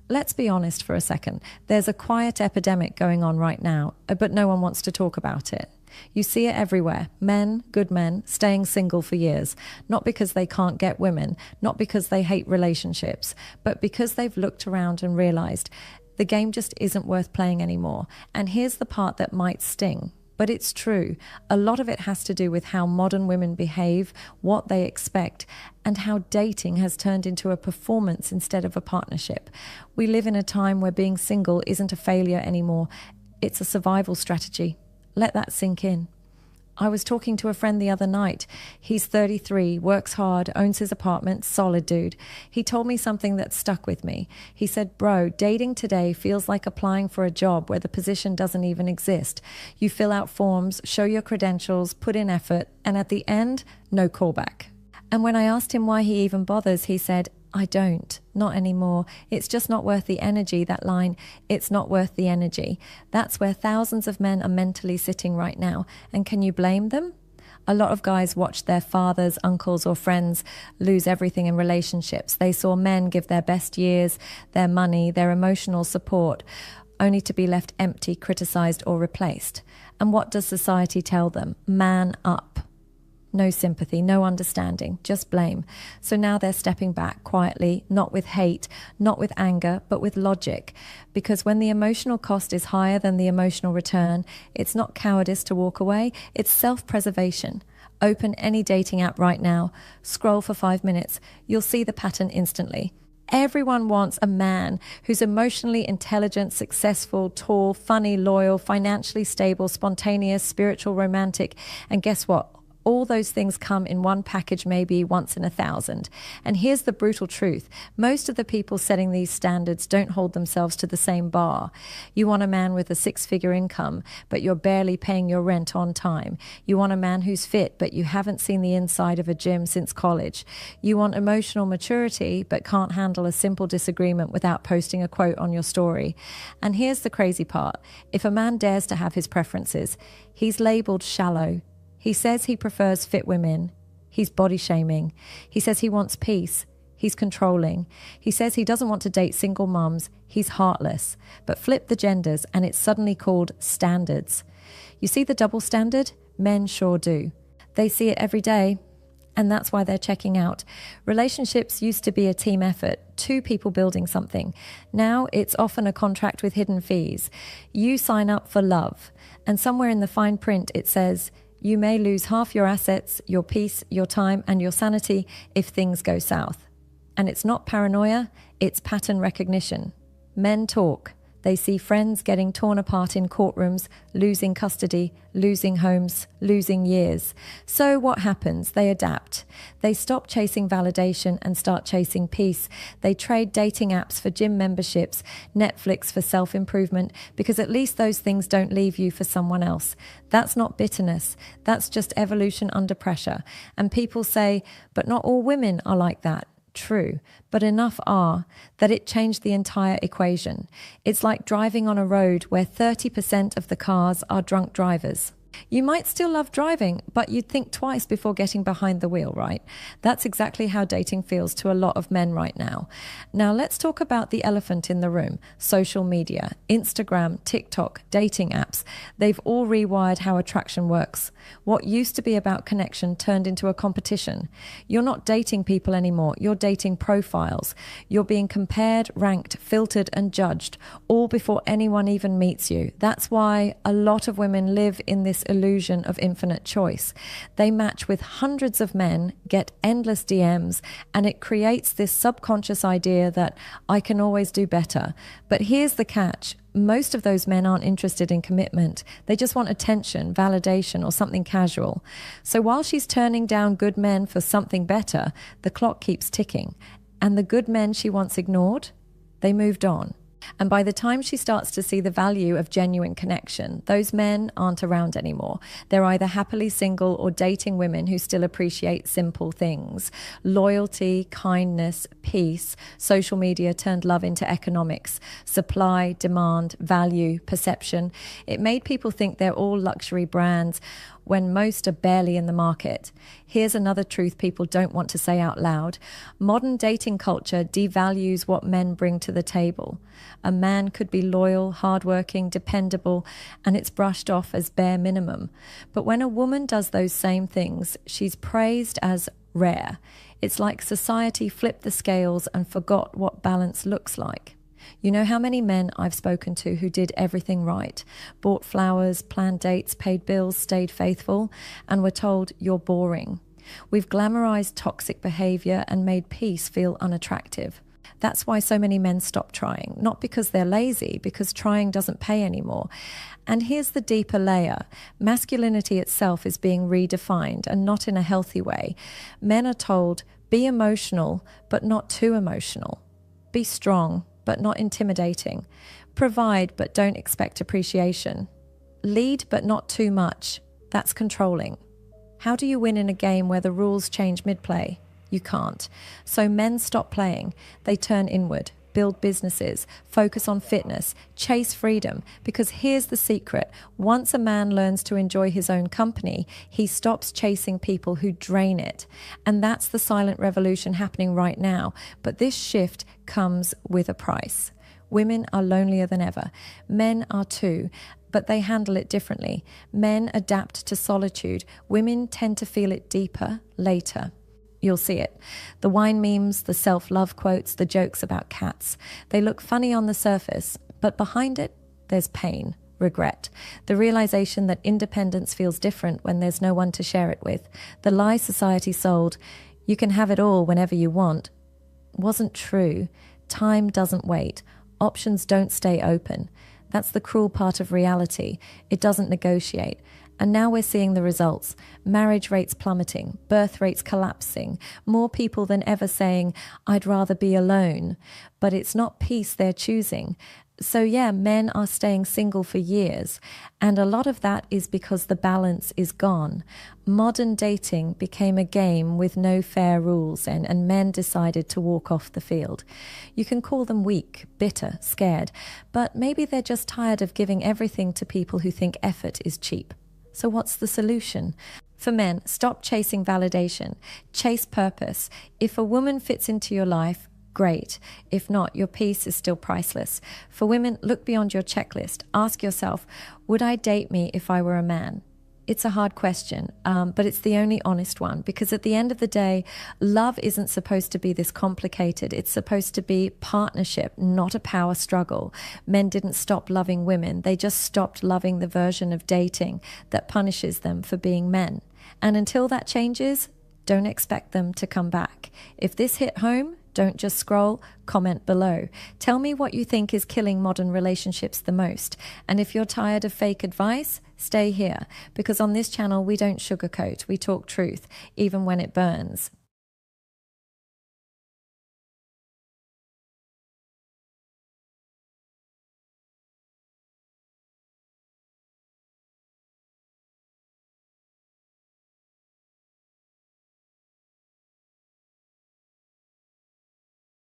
Let's be honest for a second. There's a quiet epidemic going on right now, but no one wants to talk about it. You see it everywhere. Men, good men, staying single for years. Not because they can't get women, not because they hate relationships, but because they've looked around and realized the game just isn't worth playing anymore. And here's the part that might sting. But it's true. A lot of it has to do with how modern women behave, what they expect, and how dating has turned into a performance instead of a partnership. We live in a time where being single isn't a failure anymore. It's a survival strategy. Let that sink in. I was talking to a friend the other night. He's 33, works hard, owns his apartment, solid dude. He told me something that stuck with me. He said, bro, dating today feels like applying for a job where the position doesn't even exist. You fill out forms, show your credentials, put in effort, and at the end, no callback. And when I asked him why he even bothers, he said, I don't, not anymore. It's just not worth the energy, that line, it's not worth the energy. That's where thousands of men are mentally sitting right now. And can you blame them? A lot of guys watched their fathers, uncles or friends lose everything in relationships. They saw men give their best years, their money, their emotional support, only to be left empty, criticized or replaced. And what does society tell them? Man up. No sympathy, no understanding, just blame. So now they're stepping back quietly, not with hate, not with anger, but with logic. Because when the emotional cost is higher than the emotional return, it's not cowardice to walk away, it's self-preservation. Open any dating app right now, scroll for 5 minutes, you'll see the pattern instantly. Everyone wants a man who's emotionally intelligent, successful, tall, funny, loyal, financially stable, spontaneous, spiritual, romantic. And guess what? All those things come in one package, maybe once in 1,000. And here's the brutal truth. Most of the people setting these standards don't hold themselves to the same bar. You want a man with a 6-figure income, but you're barely paying your rent on time. You want a man who's fit, but you haven't seen the inside of a gym since college. You want emotional maturity, but can't handle a simple disagreement without posting a quote on your story. And here's the crazy part. If a man dares to have his preferences, he's labeled shallow. He says he prefers fit women. He's body shaming. He says he wants peace. He's controlling. He says he doesn't want to date single mums. He's heartless. But flip the genders and it's suddenly called standards. You see the double standard? Men sure do. They see it every day. And that's why they're checking out. Relationships used to be a team effort, 2 people building something. Now it's often a contract with hidden fees. You sign up for love. And somewhere in the fine print it says, you may lose half your assets, your peace, your time, and your sanity if things go south. And it's not paranoia, it's pattern recognition. Men talk. They see friends getting torn apart in courtrooms, losing custody, losing homes, losing years. So what happens? They adapt. They stop chasing validation and start chasing peace. They trade dating apps for gym memberships, Netflix for self-improvement, because at least those things don't leave you for someone else. That's not bitterness. That's just evolution under pressure. And people say, but not all women are like that. True, but enough are that it changed the entire equation. It's like driving on a road where 30% of the cars are drunk drivers. You might still love driving, but you'd think twice before getting behind the wheel, right? That's exactly how dating feels to a lot of men right now. Now let's talk about the elephant in the room. Social media, Instagram, TikTok, dating apps. They've all rewired how attraction works. What used to be about connection turned into a competition. You're not dating people anymore. You're dating profiles. You're being compared, ranked, filtered, and judged, all before anyone even meets you. That's why a lot of women live in this illusion of infinite choice. They match with hundreds of men, get endless DMs, and it creates this subconscious idea that I can always do better. But here's the catch. Most of those men aren't interested in commitment. They just want attention, validation, or something casual. So while she's turning down good men for something better, the clock keeps ticking. And the good men she once ignored, they moved on. And by the time she starts to see the value of genuine connection, those men aren't around anymore. They're either happily single or dating women who still appreciate simple things. Loyalty, kindness, peace. Social media turned love into economics. Supply, demand, value, perception. It made people think they're all luxury brands, when most are barely in the market. Here's another truth people don't want to say out loud. Modern dating culture devalues what men bring to the table. A man could be loyal, hardworking, dependable, and it's brushed off as bare minimum. But when a woman does those same things, she's praised as rare. It's like society flipped the scales and forgot what balance looks like. You know how many men I've spoken to who did everything right, bought flowers, planned dates, paid bills, stayed faithful, and were told, you're boring. We've glamorized toxic behavior and made peace feel unattractive. That's why so many men stop trying, not because they're lazy, because trying doesn't pay anymore. And here's the deeper layer. Masculinity itself is being redefined, and not in a healthy way. Men are told, be emotional, but not too emotional. Be strong, but not intimidating. Provide, but don't expect appreciation. Lead, but not too much. That's controlling. How do you win in a game where the rules change mid-play? You can't. So men stop playing. They turn inward, build businesses, focus on fitness, chase freedom. Because here's the secret. Once a man learns to enjoy his own company, he stops chasing people who drain it. And that's the silent revolution happening right now. But this shift comes with a price. Women are lonelier than ever. Men are too, but they handle it differently. Men adapt to solitude. Women tend to feel it deeper later. You'll see it. The wine memes, the self-love quotes, the jokes about cats. They look funny on the surface, but behind it, there's pain, regret, the realization that independence feels different when there's no one to share it with. The lie society sold, you can have it all whenever you want, wasn't true. Time doesn't wait. Options don't stay open. That's the cruel part of reality. It doesn't negotiate. And now we're seeing the results. Marriage rates plummeting, birth rates collapsing, more people than ever saying, I'd rather be alone. But it's not peace they're choosing. So yeah, men are staying single for years. And a lot of that is because the balance is gone. Modern dating became a game with no fair rules, and men decided to walk off the field. You can call them weak, bitter, scared, but maybe they're just tired of giving everything to people who think effort is cheap. So what's the solution? For men, stop chasing validation. Chase purpose. If a woman fits into your life, great. If not, your peace is still priceless. For women, look beyond your checklist. Ask yourself, would I date me if I were a man? It's a hard question, but it's the only honest one, because at the end of the day, love isn't supposed to be this complicated. It's supposed to be partnership, not a power struggle. Men didn't stop loving women. They just stopped loving the version of dating that punishes them for being men. And until that changes, don't expect them to come back. If this hit home, don't just scroll, comment below. Tell me what you think is killing modern relationships the most. And if you're tired of fake advice, stay here, because on this channel we don't sugarcoat, we talk truth, even when it burns.